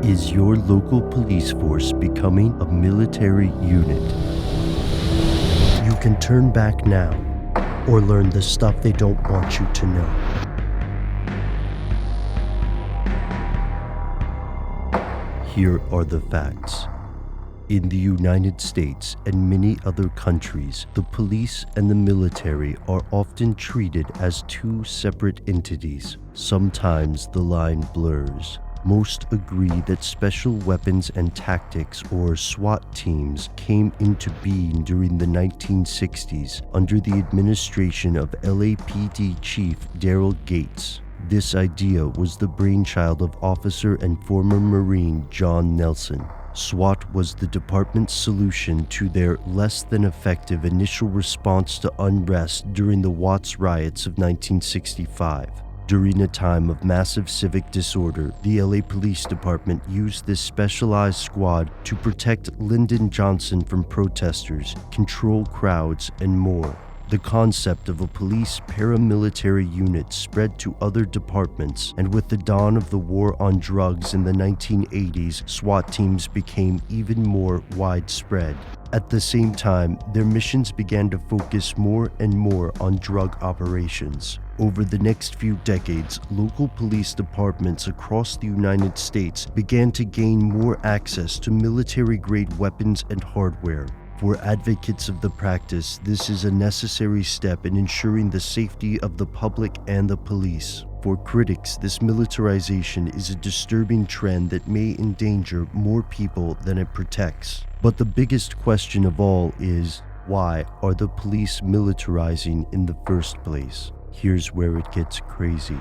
Is your local police force becoming a military unit? You can turn back now or learn the stuff they don't want you to know. Here are the facts. In the United States and many other countries, the police and the military are often treated as two separate entities. Sometimes the line blurs. Most agree that Special Weapons and Tactics, or SWAT teams, came into being during the 1960s under the administration of LAPD Chief Daryl Gates. This idea was the brainchild of officer and former Marine John Nelson. SWAT was the department's solution to their less than effective initial response to unrest during the Watts riots of 1965. During a time of massive civic disorder, the LA Police Department used this specialized squad to protect Lyndon Johnson from protesters, control crowds, and more. The concept of a police paramilitary unit spread to other departments, and with the dawn of the war on drugs in the 1980s, SWAT teams became even more widespread. At the same time, their missions began to focus more and more on drug operations. Over the next few decades, local police departments across the United States began to gain more access to military-grade weapons and hardware. For advocates of the practice, this is a necessary step in ensuring the safety of the public and the police. For critics, this militarization is a disturbing trend that may endanger more people than it protects. But the biggest question of all is, why are the police militarizing in the first place? Here's where it gets crazy.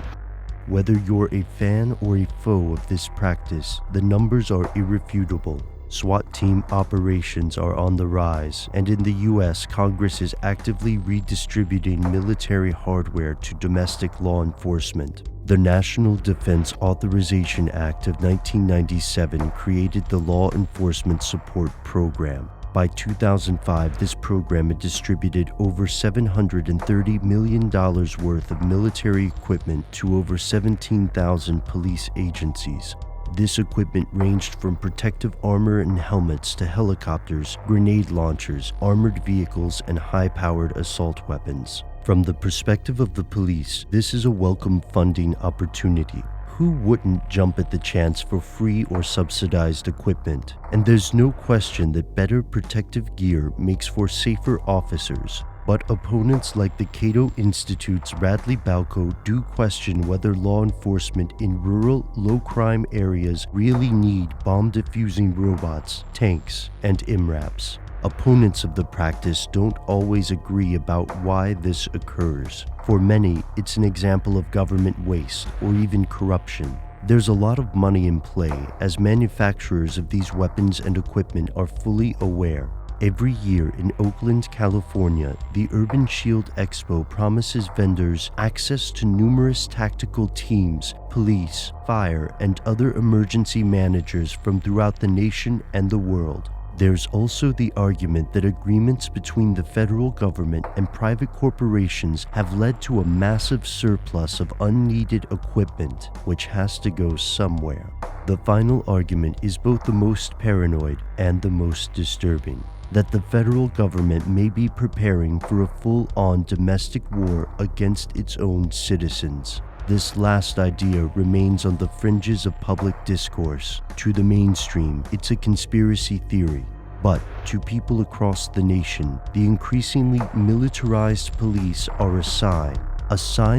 Whether you're a fan or a foe of this practice, the numbers are irrefutable. SWAT team operations are on the rise, and in the US, Congress is actively redistributing military hardware to domestic law enforcement. The National Defense Authorization Act of 1997 created the Law Enforcement Support Program. By 2005, this program had distributed over $730 million worth of military equipment to over 17,000 police agencies. This equipment ranged from protective armor and helmets to helicopters, grenade launchers, armored vehicles, and high-powered assault weapons. From the perspective of the police, this is a welcome funding opportunity. Who wouldn't jump at the chance for free or subsidized equipment? And there's no question that better protective gear makes for safer officers. But opponents like the Cato Institute's Radley Balco do question whether law enforcement in rural, low-crime areas really need bomb-diffusing robots, tanks, and MRAPs. Opponents of the practice don't always agree about why this occurs. For many, it's an example of government waste or even corruption. There's a lot of money in play, as manufacturers of these weapons and equipment are fully aware. Every year in Oakland, California, the Urban Shield Expo promises vendors access to numerous tactical teams, police, fire, and other emergency managers from throughout the nation and the world. There's also the argument that agreements between the federal government and private corporations have led to a massive surplus of unneeded equipment, which has to go somewhere. The final argument is both the most paranoid and the most disturbing, that the federal government may be preparing for a full-on domestic war against its own citizens. This last idea remains on the fringes of public discourse. To the mainstream, it's a conspiracy theory. But to people across the nation, the increasingly militarized police are a sign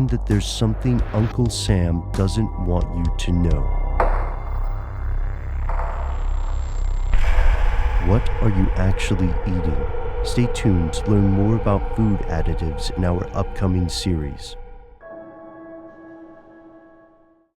that there's something Uncle Sam doesn't want you to know. What are you actually eating? Stay tuned to learn more about food additives in our upcoming series.